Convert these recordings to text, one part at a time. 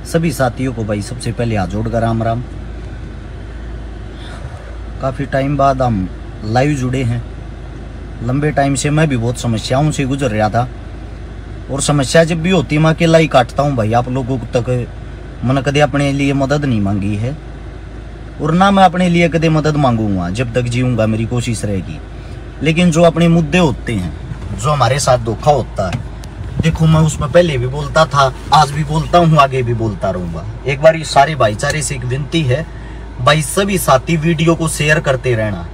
सभी साथियों को भाई सबसे पहले हाथ जोड़कर राम राम। काफ़ी टाइम बाद हम लाइव जुड़े हैं। लंबे टाइम से मैं भी बहुत समस्याओं से गुजर रहा था, और समस्या जब भी होती मैं अकेला ही काटता हूँ भाई। आप लोगों तक मैंने कदे अपने लिए मदद नहीं मांगी है, और ना मैं अपने लिए कदे मदद मांगूंगा। जब तक जीऊँगा मेरी कोशिश रहेगी। लेकिन जो अपने मुद्दे होते हैं, जो हमारे साथ धोखा होता है, देखो मैं उसमें पहले भी बोलता था, आज भी बोलता हूँ, आगे भी बोलता रहूंगा। एक बार इस सारे भाईचारे से एक विनती है भाई, सभी साथी वीडियो को शेयर करते रहना,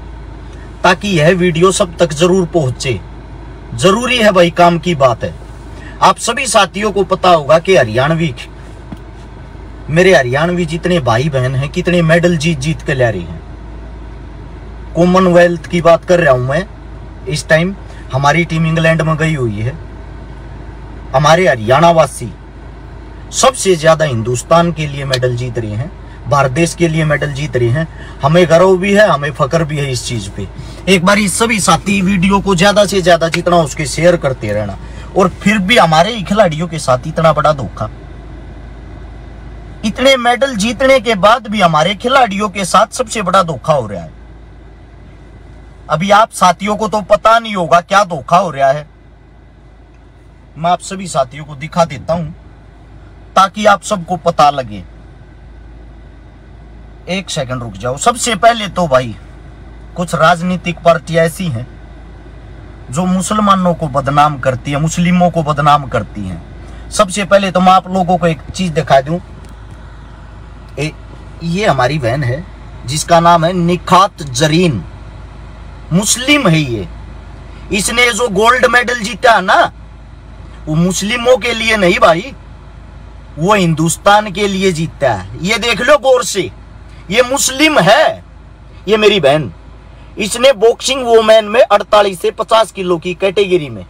ताकि यह वीडियो सब तक जरूर पहुंचे। जरूरी है भाई, काम की बात है। आप सभी साथियों को पता होगा कि हरियाणवी, मेरे हरियाणवी जितने भाई बहन हैं, कितने मेडल जीत जीत के ला रहे हैं। कॉमनवेल्थ की बात कर रहा हूं मैं। इस टाइम हमारी टीम इंग्लैंड में गई हुई है। हमारे हरियाणा वासी सबसे ज्यादा हिंदुस्तान के लिए मेडल जीत रहे हैं, भारत देश के लिए मेडल जीत रहे हैं। हमें गर्व भी है, हमें फक्र भी है इस चीज पे। एक बार इस सभी साथी वीडियो को ज्यादा से ज्यादा जितना उसके शेयर करते रहना। और फिर भी हमारे खिलाड़ियों के साथ इतना बड़ा धोखा, इतने मेडल जीतने के बाद भी हमारे खिलाड़ियों के साथ सबसे बड़ा धोखा हो रहा है। अभी आप साथियों को तो पता नहीं होगा क्या धोखा हो रहा है। मैं आप सभी साथियों को दिखा देता हूं ताकि आप सबको पता लगे। एक सेकंड रुक जाओ। सबसे पहले तो भाई, कुछ राजनीतिक पार्टी ऐसी हैं जो मुसलमानों को बदनाम करती है, मुस्लिमों को बदनाम करती हैं। सबसे पहले तो मैं आप लोगों को एक चीज दिखा दूं। ये हमारी बहन है जिसका नाम है निखात जरीन, मुस्लिम है ये। इसने जो गोल्ड मेडल जीता है ना, वो मुस्लिमों के लिए नहीं भाई, वो हिंदुस्तान के लिए जीता है। ये देख लो गौर से, ये मुस्लिम है। ये मेरी बहन, इसने बॉक्सिंग वुमेन में 48 से 50 किलो की कैटेगरी में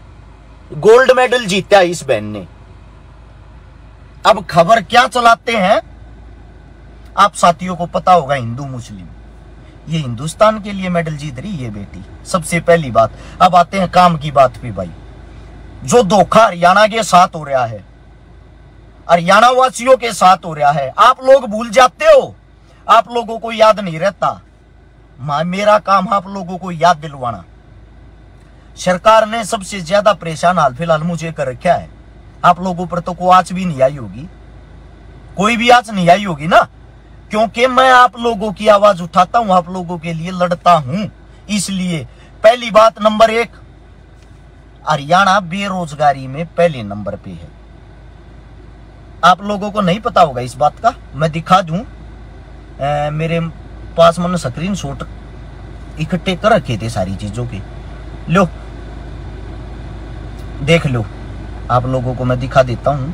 गोल्ड मेडल जीता है इस बहन ने। अब खबर क्या चलाते हैं आप साथियों को पता होगा, हिंदू मुस्लिम। ये हिंदुस्तान के लिए मेडल जीत रही है बेटी, सबसे पहली बात। अब आते हैं काम की बात पे भाई। जो धोखा हरियाणा के साथ हो रहा है, हरियाणा वासियों के साथ हो रहा है, आप लोग भूल जाते हो, आप लोगों को याद नहीं रहता। मेरा काम आप लोगों को याद दिलवाना। सरकार ने सबसे ज्यादा परेशान हाल फिलहाल मुझे कर रखा है। आप लोगों पर तो कोई आंच भी नहीं आई होगी, कोई भी आंच नहीं आई होगी ना, क्योंकि मैं आप लोगों की आवाज उठाता हूं, आप लोगों के लिए लड़ता हूं। इसलिए पहली बात, नंबर 1, हरियाणा बेरोजगारी में पहले नंबर पे है। आप लोगों को नहीं पता होगा इस बात का, मैं दिखा दूं। मेरे पास मैंने स्क्रीन शॉट इकट्ठे कर रखे थे सारी चीजों के। लो देख लो, आप लोगों को मैं दिखा देता हूं।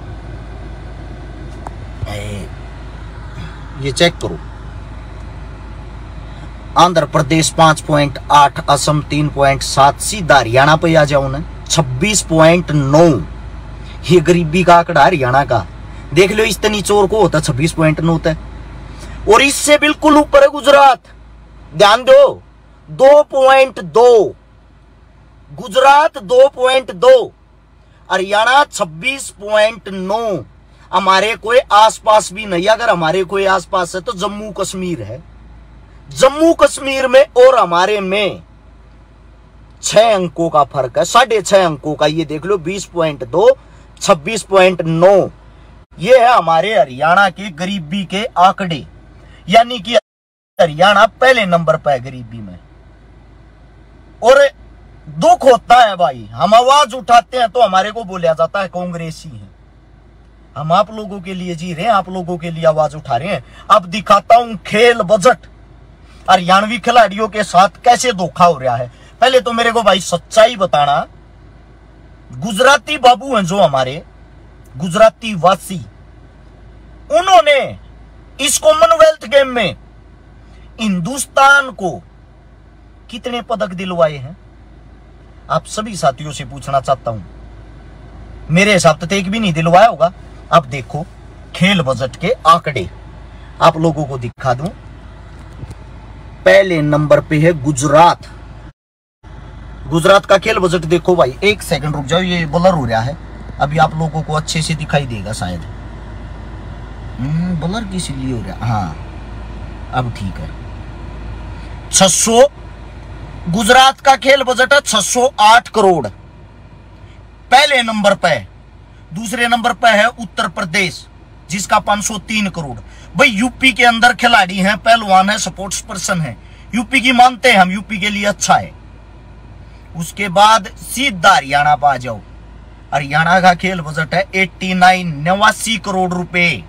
ये चेक करो। आंध्र प्रदेश 5.8, असम 3.7, सीधा हरियाणा पे आ जाओ ना 26.9। ये गरीबी का आंकड़ा हरियाणा का देख लो। इस तनी चोर को होता 26.9 होता है। और इससे बिल्कुल ऊपर है गुजरात, ध्यान दो 2.2, गुजरात 2.2, हरियाणा 26.9। हमारे कोई आसपास भी नहीं। अगर हमारे कोई आसपास है तो जम्मू कश्मीर है। जम्मू कश्मीर में और हमारे में 6 अंकों का फर्क है, 6.5 अंकों का। ये देख लो 20.2, 26.9। ये है हमारे हरियाणा के गरीबी के आंकड़े, यानी कि हरियाणा पहले नंबर पर है गरीबी में। और दुख होता है भाई, हम आवाज उठाते हैं तो हमारे को बोला जाता है कांग्रेसी है। हम आप लोगों के लिए जी रहे हैं, आप लोगों के लिए आवाज उठा रहे हैं। अब दिखाता हूं खेल बजट, हरियाणवी खिलाड़ियों के साथ कैसे धोखा हो रहा है। पहले तो मेरे को भाई सच्चाई बताना। गुजराती बाबू हैं जो हमारे गुजराती वासी, उन्होंने इस कॉमनवेल्थ गेम में हिंदुस्तान को कितने पदक दिलवाए हैं, आप सभी साथियों से पूछना चाहता हूं। मेरे हिसाब से एक भी नहीं दिलवाया होगा। अब देखो खेल बजट के आंकड़े, आप लोगों को दिखा दूं। पहले नंबर पे है गुजरात। गुजरात का खेल बजट देखो भाई। एक सेकंड रुक जाओ, ये ब्लर हो रहा है, अभी आप लोगों को अच्छे से दिखाई देगा शायद। ब्लर किस लिए हो रहा, हाँ अब ठीक है। 600 गुजरात का खेल बजट है 608 करोड़ पहले नंबर पे। दूसरे नंबर पे है उत्तर प्रदेश जिसका 503 करोड़। भाई यूपी के अंदर खिलाड़ी हैं, पहलवान है, स्पोर्ट्स पर्सन है, यूपी की मानते हैं हम, यूपी के लिए अच्छा है। उसके बाद सीधा हरियाणा पर आ जाओ। हरियाणा का खेल बजट है 89 करोड़ रुपए,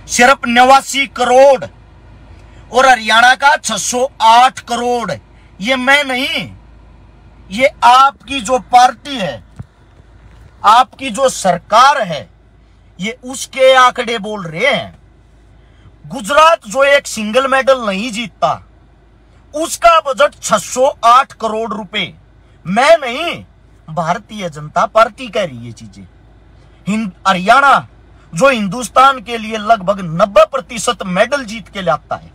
सिर्फ 89 करोड़। और हरियाणा का 608 करोड़। ये मैं नहीं, ये आपकी जो पार्टी है, आपकी जो सरकार है, ये उसके आंकड़े बोल रहे हैं। गुजरात जो एक सिंगल मेडल नहीं जीतता, उसका बजट 608 करोड़ रुपए। मैं नहीं, भारतीय जनता पार्टी कह रही है चीजें। हरियाणा जो हिंदुस्तान के लिए लगभग 90% मेडल जीत के लाता है,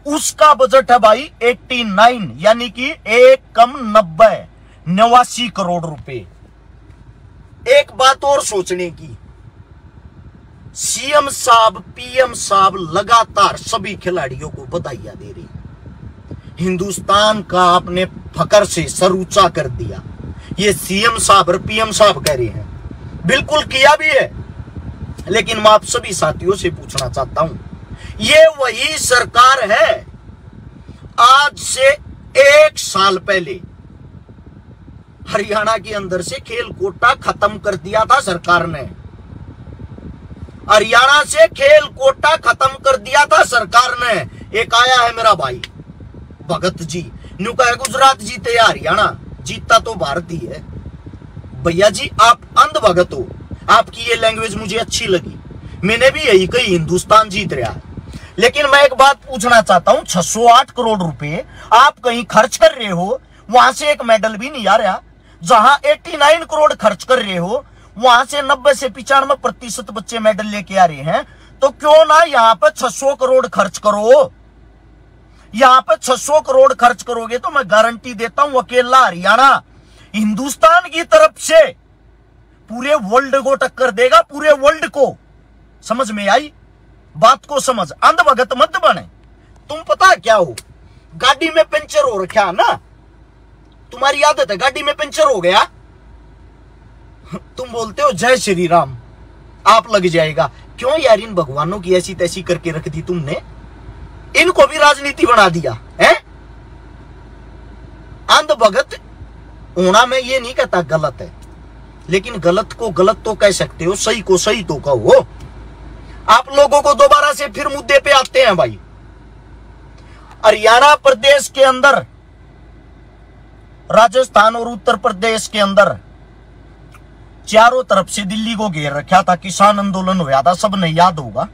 उसका बजट है भाई 89, यानी कि 1 कम 90, 89 करोड़ रुपए। एक बात और सोचने की, सीएम साहब, पीएम साहब लगातार सभी खिलाड़ियों को बधाइयां दे रही। हिंदुस्तान का आपने फकर से सर ऊंचा कर दिया, ये सीएम साहब और पीएम साहब कह रहे हैं, बिल्कुल किया भी है। लेकिन मैं आप सभी साथियों से पूछना चाहता हूं, ये वही सरकार है आज से 1 साल पहले हरियाणा के अंदर से खेल कोटा खत्म कर दिया था सरकार ने। हरियाणा से खेल कोटा खत्म कर दिया था सरकार ने। एक आया है मेरा भाई भगत जी, न्यू कहा गुजरात जीते या हरियाणा, जीतता तो भारत ही है। भैया जी आप अंध भगत हो, आपकी ये लैंग्वेज मुझे अच्छी लगी, मैंने भी यही कही, हिंदुस्तान जीत रहा है। लेकिन मैं एक बात पूछना चाहता हूं, 608 करोड़ रुपए आप कहीं खर्च कर रहे हो, वहां से एक मेडल भी नहीं आ रहा। जहां 89 करोड़ खर्च कर रहे हो, वहां से 90 से 95% बच्चे मेडल लेके आ रहे हैं। तो क्यों ना यहां पर 600 करोड़ खर्च करो। यहां पर 600 करोड़ खर्च करोगे तो मैं गारंटी देता हूं, अकेला हरियाणा हिंदुस्तान की तरफ से पूरे वर्ल्ड को टक्कर देगा, पूरे वर्ल्ड को। समझ में आई बात को? समझ, अंधभगत मत बने। तुम पता क्या हो, गाड़ी में पंचर हो रखा ना, तुम्हारी आदत है, गाड़ी में पंचर हो गया, तुम बोलते हो जय श्री राम, आप लग जाएगा। क्यों यार, इन भगवानों की ऐसी तैसी करके रख दी तुमने, इनको भी राजनीति बना दिया है। अंधभगत होना मैं ये नहीं कहता गलत है, लेकिन गलत को गलत तो कह सकते हो, सही को सही तो कहो। आप लोगों को दोबारा से फिर मुद्दे पे आते हैं भाई। हरियाणा प्रदेश के अंदर, राजस्थान और उत्तर प्रदेश के अंदर चारों तरफ से दिल्ली को घेर रखा था, किसान आंदोलन हुआ था, सबने याद होगा।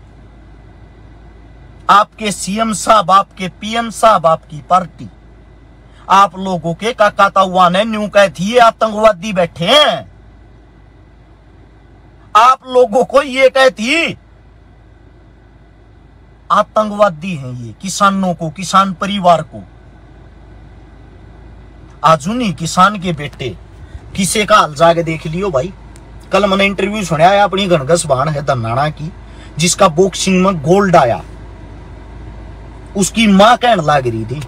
आपके सीएम साहब, आपके पीएम साहब, आपकी पार्टी, आप लोगों के काका ताऊआ ने न्यू कह थी ये आतंकवादी बैठे हैं, आप लोगों को ये कहती आतंकवादी हैं ये, किसानों को, किसान परिवार को। आज उन्हीं किसान के बेटे किसे का हाल जाके देख लियो भाई। कल मैंने इंटरव्यू सुना है अपनी घनघस बहन है धनाना की, जिसका बॉक्सिंग में गोल्ड आया। उसकी मां कहने लग रही थी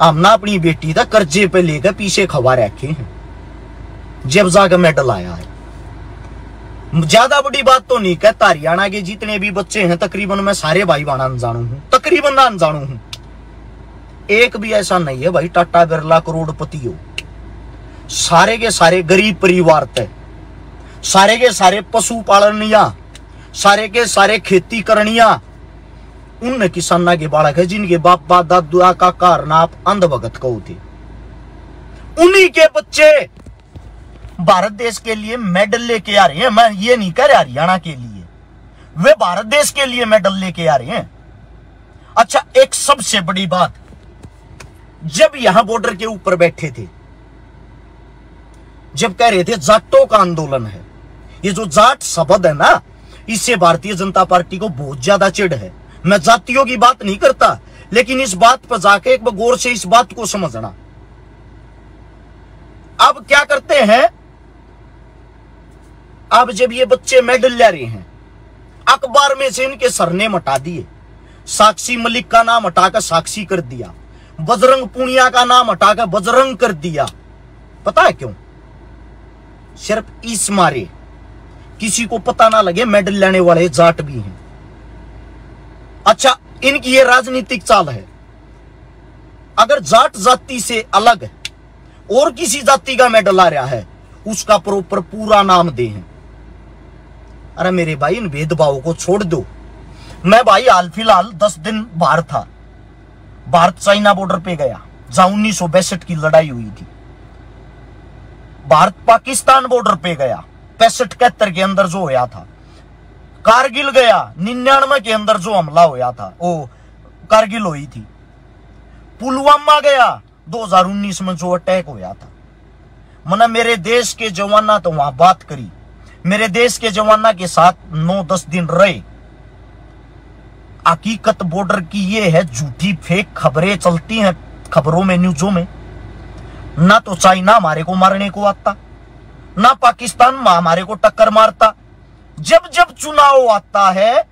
हमने अपनी बेटी था कर्जे पे लेकर पीछे खवा रखे हैं, जब जाकर मेडल आया है। ज्यादा बड़ी बात तो नहीं कहता, हरियाणा के जितने भी बच्चे हैं तकरीबन मैं सारे भाई बहन अनजानू हूं, तकरीबन ना अनजानू हूं। एक भी ऐसा नहीं है भाई टाटा बिरला करोड़पति हो। सारे के सारे गरीब परिवार थे, सारे के सारे पशुपालनिया, सारे के सारे खेती करनिया, उन किसाना के बालक है जिनके बाप दादा का कारण आप अंधभगत कहो थे। उन्हीं के बच्चे भारत देश के लिए मेडल लेके आ रहे हैं। मैं ये नहीं कह रहा हरियाणा के लिए, वे भारत देश के लिए मेडल लेके आ रहे हैं। अच्छा, एक सबसे बड़ी बात, जब यहां बॉर्डर के ऊपर बैठे थे, जब कह रहे थे जाटों का आंदोलन है, ये जो जाट शब्द है ना, इससे भारतीय जनता पार्टी को बहुत ज्यादा चिढ़ है। मैं जातियों की बात नहीं करता, लेकिन इस बात पर जाके एक बार गौर से इस बात को समझना। अब क्या करते हैं, अब जब ये बच्चे मेडल ले रहे हैं, अखबार में से इनके सरनेम हटा दिए, साक्षी मलिक का नाम हटाकर साक्षी कर दिया, बजरंग पुनिया का नाम हटाकर बजरंग कर दिया। पता है क्यों? सिर्फ इस मारे किसी को पता ना लगे मेडल लेने वाले जाट भी हैं। अच्छा, इनकी ये राजनीतिक चाल है, अगर जाट जाति से अलग और किसी जाति का मेडल आ रहा है उसका प्रॉपर पूरा नाम दे हैं। अरे मेरे भाई, इन भेदभाव को छोड़ दो। मैं भाई हाल फिलहाल 10 दिन बाहर था, भारत चाइना बॉर्डर पे गया जहां 1962 की लड़ाई हुई थी। भारत पाकिस्तान बॉर्डर पे गया 65-71 के अंदर जो होया था। कारगिल गया 99 के अंदर जो हमला होया था, वो कारगिल हुई थी। पुलवामा गया 2019 में जो अटैक होया था। मना मेरे देश के जवाना तो वहां बात करी, मेरे देश के जवाना के साथ 9-10 दिन रहे। हकीकत बॉर्डर की ये है, झूठी फेक खबरें चलती हैं खबरों में, न्यूज़ों में। ना तो चाइना हमारे को मारने को आता, ना पाकिस्तान हमारे को टक्कर मारता। जब जब चुनाव आता है,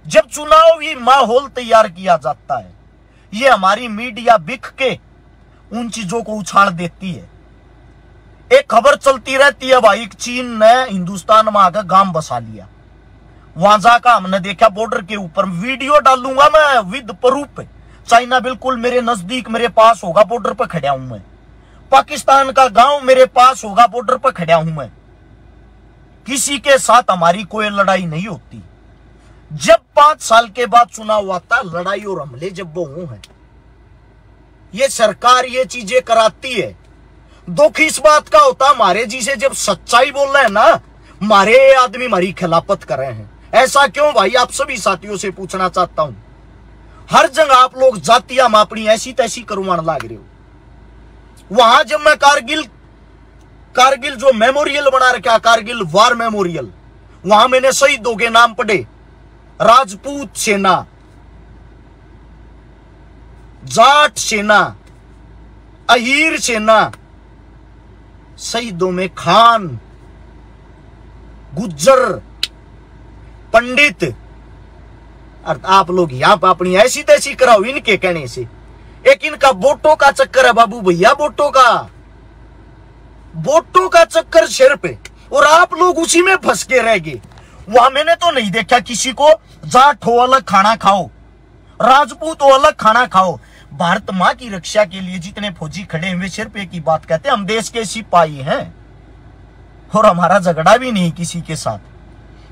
जब चुनावी माहौल तैयार किया जाता है, ये हमारी मीडिया बिक के उन चीजों को उछाल देती है। एक खबर चलती रहती है भाई, चीन ने हिंदुस्तान में आकर गांव बसा लिया। वहां जाकर हमने देखा बॉर्डर के ऊपर, वीडियो डालूंगा मैं विद प्रूफ। चाइना बिल्कुल मेरे नजदीक, मेरे पास होगा, बॉर्डर पर खड़ा हूं मैं। पाकिस्तान का गांव मेरे पास होगा, बॉर्डर पर खड़ा हूं मैं। किसी के साथ हमारी कोई लड़ाई नहीं होती। जब 5 साल के बाद चुनाव आता, लड़ाई और हमले जब वो हैं, ये सरकार ये चीजें कराती है। दुख इस बात का होता, हमारे जी से जब सच्चाई बोल रहे हैं ना, हमारे आदमी हमारी खिलाफत कर रहे हैं। ऐसा क्यों भाई? आप सभी साथियों से पूछना चाहता हूं। हर जगह आप लोग जातियां मापनी ऐसी तैसी करवाने लाग रहे हो। वहां जब मैं कारगिल जो मेमोरियल बना रखा, कारगिल वार मेमोरियल, वहां मैंने शहीदों के नाम पढ़े। राजपूत सेना, जाट सेना, अहीर सेना, शहीदों में खान, गुज्जर, पंडित। आप लोग यहां पर अपनी ऐसी तैसी कराओ इनके कहने से। एक इनका वोटों का चक्कर है बाबू भैया, वोटों का चक्कर सिर पे, और आप लोग उसी में फंस के रह गए। वहां मैंने तो नहीं देखा किसी को जाट हो अलग खाना खाओ, राजपूत हो अलग खाना खाओ। भारत मां की रक्षा के लिए जितने फौजी खड़े हुए सिर्फ एक ही बात कहते हैं, हम देश के सिपाही हैं और हमारा झगड़ा भी नहीं किसी के साथ।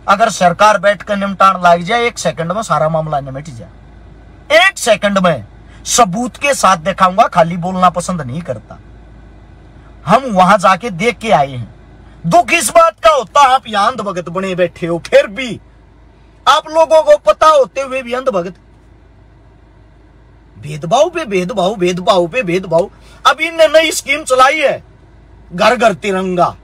अगर सरकार बैठकर निपटान लग जाए, 1 सेकंड में सारा मामला निपट जाए। 1 सेकंड में सबूत के साथ दिखाऊंगा, खाली बोलना पसंद नहीं करता। हम वहां जाके देख के आए हैं। दुख इस बात का होता, आप यहां अंधभगत बने बैठे हो, फिर भी आप लोगों को पता होते हुए भी अंधभगत। भेदभाव पे भेदभाव, भेदभाव पे भेदभाव। अब इनने नई स्कीम चलाई है, घर घर तिरंगा।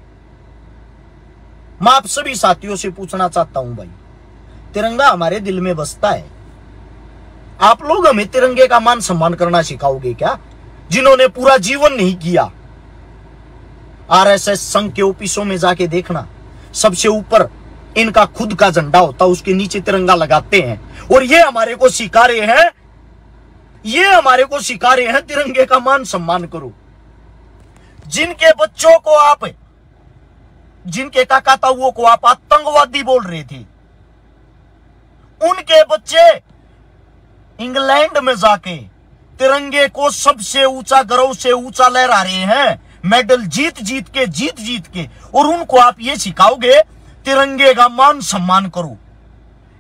मैं आप सभी साथियों से पूछना चाहता हूं भाई, तिरंगा हमारे दिल में बसता है। आप लोग हमें तिरंगे का मान सम्मान करना सिखाओगे क्या, जिन्होंने पूरा जीवन नहीं किया? आरएसएस संघ के ऑफिसों में जाके देखना, सबसे ऊपर इनका खुद का झंडा होता, उसके नीचे तिरंगा लगाते हैं। और ये हमारे को सिखा रहे हैं, तिरंगे का मान सम्मान करो। जिनके बच्चों को आप, जिनके काका ताऊओं को आप आतंकवादी बोल रहे थे, उनके बच्चे इंग्लैंड में जाके तिरंगे को सबसे ऊंचा, गर्व से ऊंचा लहरा रहे हैं, मेडल जीत जीत के। और उनको आप ये सिखाओगे तिरंगे का मान सम्मान करो।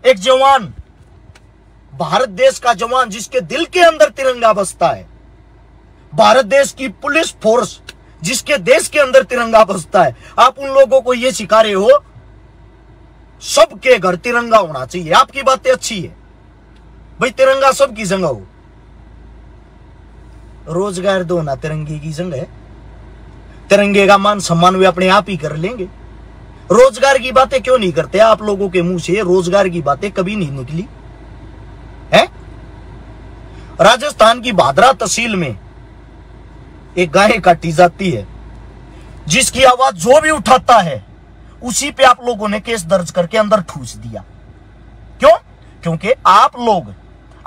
एक जवान, भारत देश का जवान, जिसके दिल के अंदर तिरंगा बसता है, भारत देश की पुलिस फोर्स जिसके देश के अंदर तिरंगा बसता है, आप उन लोगों को यह सिखा रहे हो सबके घर तिरंगा होना चाहिए। आपकी बातें अच्छी है भाई, तिरंगा सबकी जगह हो, रोजगार दो ना तिरंगे की जगह। तिरंगे का मान सम्मान वे अपने आप ही कर लेंगे। रोजगार की बातें क्यों नहीं करते आप लोगों के मुंह से? रोजगार की बातें कभी नहीं निकली है। राजस्थान की भादरा तहसील में एक गाय काटी जाती है, जिसकी आवाज जो भी उठाता है उसी पे आप लोगों ने केस दर्ज करके अंदर ठूस दिया। क्योंकि आप लोग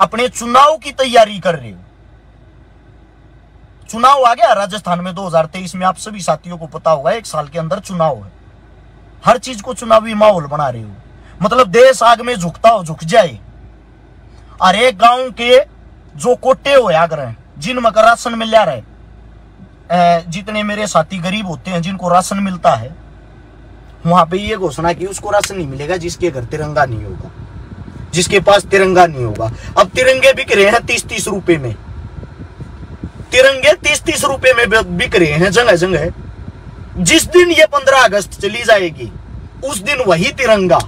अपने चुनाव की तैयारी कर रहे हो। चुनाव आ गया राजस्थान में 2023 में, आप सभी साथियों को पता होगा, 1 साल के अंदर चुनाव है। हर चीज को चुनावी माहौल बना रहे हो, मतलब देश आग में झुकता हो झुक जाए। और एक गांव के जो कोटे हो आगर जिनमें का राशन मिल जा रहा है, जितने मेरे साथी गरीब होते हैं जिनको राशन मिलता है, वहां पे ये घोषणा की उसको राशन नहीं मिलेगा जिसके घर तिरंगा नहीं होगा, जिसके पास तिरंगा नहीं होगा। अब तिरंगे बिक रहे हैं 30-30 रुपए में, तिरंगे 30-30 रुपए में बिक रहे हैं जगह जगह। जिस दिन ये 15 अगस्त चली जाएगी उस दिन वही तिरंगा।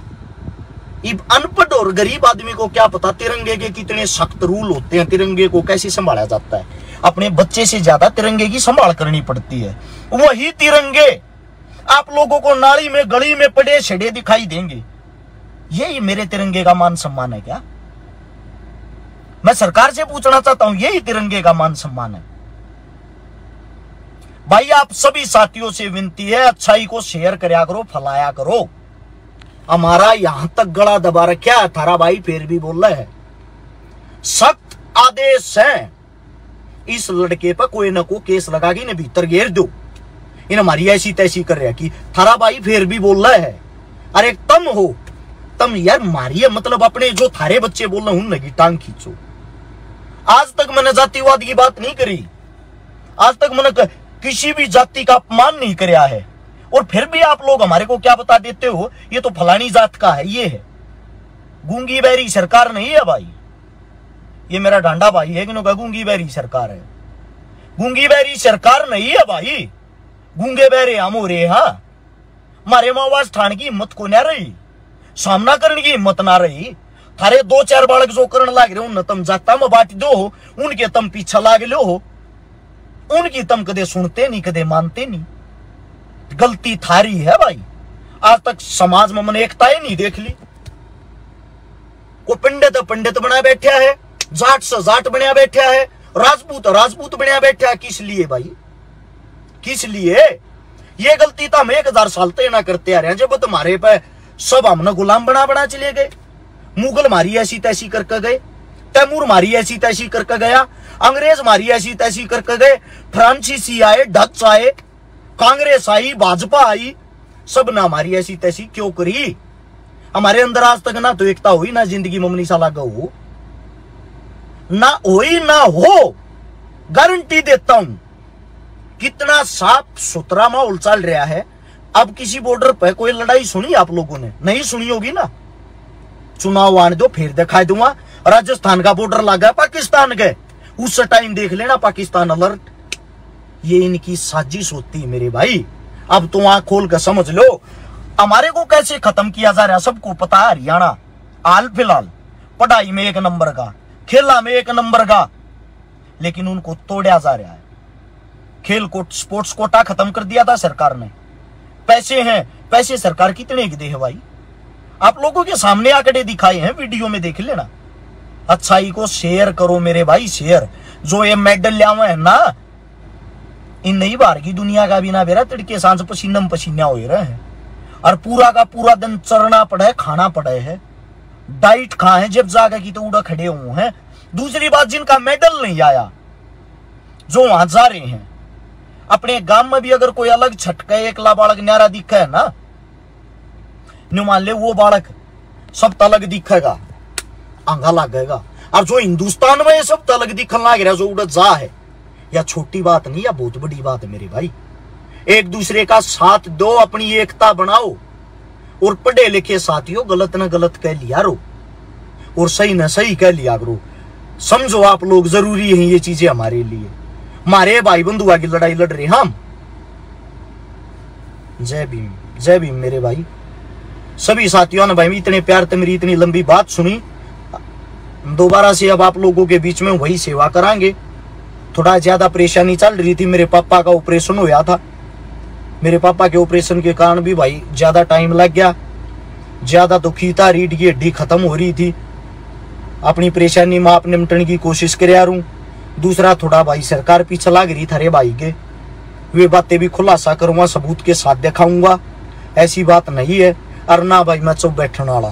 अनपढ़ और गरीब आदमी को क्या पता तिरंगे के कितने सख्त रूल होते हैं, तिरंगे को कैसे संभाला जाता है। अपने बच्चे से ज्यादा तिरंगे की संभाल करनी पड़ती है। वही तिरंगे आप लोगों को नाली में गली में पड़े छड़े दिखाई देंगे। यही मेरे तिरंगे का मान सम्मान है क्या? मैं सरकार से पूछना चाहता हूं, यही तिरंगे का मान सम्मान है? भाई आप सभी साथियों से विनती है, अच्छाई को शेयर करया करो, फैलाया करो। हमारा यहां तक गला दबा रखा है, थारा भाई फिर भी बोल रहे हैं। सख्त आदेश है, इस लड़के पर कोई न को केस लगा के इन्हें भीतर घेर दो। इन हमारी ऐसी तैसी कर रहा कि थारा भाई फिर भी बोल रहा है। अरे तम हो, तम यार मारिए, मतलब अपने जो थारे बच्चे बोल रहे उनकी टांग खींचो। आज तक मैंने जातिवाद की बात नहीं करी, आज तक मैंने किसी भी जाति का अपमान नहीं किया है। और फिर भी आप लोग हमारे को क्या बता देते हो, ये तो फलानी जात का है, ये है। गूंगी बहरी सरकार नहीं है भाई, ये मेरा डांडा भाई है कि गूंगी बहरी सरकार है। गूंगी बहरी सरकार नहीं है भाई, गूंगे बहरे हम हो रहे। हाँ, मारे मावास ठान की हिम्मत को ना रही, सामना करने की हिम्मत ना रही। थारे 2-4 बालक जो करण लाग रहे उन तम जाता में बांट दो, उनके तम पीछा लाग लो हो, उनकी तम कदे सुनते नहीं, कदे मानते नहीं। गलती थारी है भाई। आज तक समाज में मैंने एकता ही नहीं देख ली। को पंडित बना बैठा है, जाट से जाट बना बैठा है, राजपूत बना बैठा है। किस लिए भाई, किस लिए? ये गलती तो हम 1000 साल तक ना करते आ रहे हैं। जब तुम्हारे पे सब हमने गुलाम बना चले गए, मुगल मारी ऐसी तैसी करके गए, तैमूर मारी ऐसी तैसी करके गया, अंग्रेज मारी ऐसी तैसी करके गए, फ्रांसीसी आए, डच आए, कांग्रेस आई, भाजपा आई, सब ना हमारी ऐसी तैसी क्यों करी? हमारे अंदर आज तक ना तो एकता हुई, ना जिंदगी में मनीषा लागा हो, ना हुई ना हो। गारंटी देता हूं, कितना साफ सुथरा माहौल चल रहा है। अब किसी बॉर्डर पर कोई लड़ाई सुनी आप लोगों ने? नहीं सुनी होगी ना। चुनाव आने दो, फिर दिखाई दूंगा। राजस्थान का बॉर्डर लगा पाकिस्तान के, उस टाइम देख लेना पाकिस्तान अलर्ट। ये इनकी साजिश होती है मेरे भाई। अब तो आंख खोल कर समझ लो हमारे को कैसे खत्म किया जा रहा है। सबको पता है हरियाणा हाल फिलहाल पढ़ाई में 1 नंबर का, खेला में 1 नंबर का, लेकिन उनको तोड़ा जा रहा है। खेल को स्पोर्ट्स कोटा खत्म कर दिया था सरकार ने। पैसे हैं, पैसे सरकार कितने की दे है भाई? आप लोगों के सामने आंकड़े दिखाए हैं, वीडियो में देख लेना। अच्छाई को शेयर करो मेरे भाई, शेयर। जो ये मेडल लिया है ना, इन नई बार की दुनिया का भी ना बेरा तड़के सांझ पसीनम पसीना हो रहे हैं। और पूरा का पूरा दिन चरना पड़े, खाना पड़े है, डाइट खा है, जब जागा की तो उड़ा खड़े हुए हैं। दूसरी बात, जिनका मेडल नहीं आया, जो वहां जा रहे हैं, अपने गांव में भी अगर कोई अलग छटका एकला बालक न्यारा दिखा है ना, मान ले वो बालक सब तलग दिखेगा, आंगा लगेगा। और जो हिंदुस्तान में सब तलग दिखने लग रहा, जो उड़त जा है, या छोटी बात नहीं, या बहुत बड़ी बात है मेरे भाई। एक दूसरे का साथ दो, अपनी एकता बनाओ। और पढ़े लिखे साथियों, गलत न गलत कह लिया रो, और सही न सही कह लिया करो। समझो आप लोग, जरूरी है ये चीजें हमारे लिए। हमारे भाई बंधुआ की लड़ाई लड़ रहे हम। जय भीम, जय भीम मेरे भाई। सभी साथियों ने भाई इतने प्यार से मेरी इतनी लंबी बात सुनी। दोबारा से अब आप लोगों के बीच में वही सेवा करांगे। थोड़ा ज्यादा परेशानी चल रही थी, मेरे पापा का ऑपरेशन हुआ था। मेरे पापा के ऑपरेशन के कारण भी भाई ज्यादा टाइम लग गया। ज्यादा तो खीता रीढ़ की हड्डी खत्म हो रही थी। अपनी परेशानी में आप निपटने की कोशिश कर रहा हूं। दूसरा, थोड़ा भाई सरकार पीछे लग रही थारे भाई के, वे बातें भी खुलासा करूंगा, सबूत के साथ दिखाऊंगा। ऐसी बात नहीं है। और ना भाई मैं चुप बैठने वाला,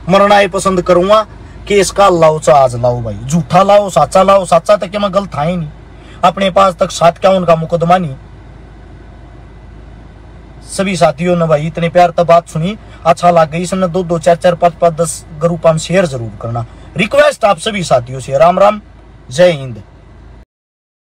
मरना ये पसंद करूंगा। केस का लाओ चाहे आज लाओ भाई, झूठा लाओ साचा तक मैं गलत था ही नहीं, अपने पास तक 751 का मुकदमा नहीं। सभी साथियों ने भाई इतने प्यार तक बात सुनी, अच्छा लग गई, इसने 2 2 4 4 5 5 10 ग्रुप हम शेयर जरूर करना, रिक्वेस्ट आप सभी साथियों से। राम राम, जय हिंद।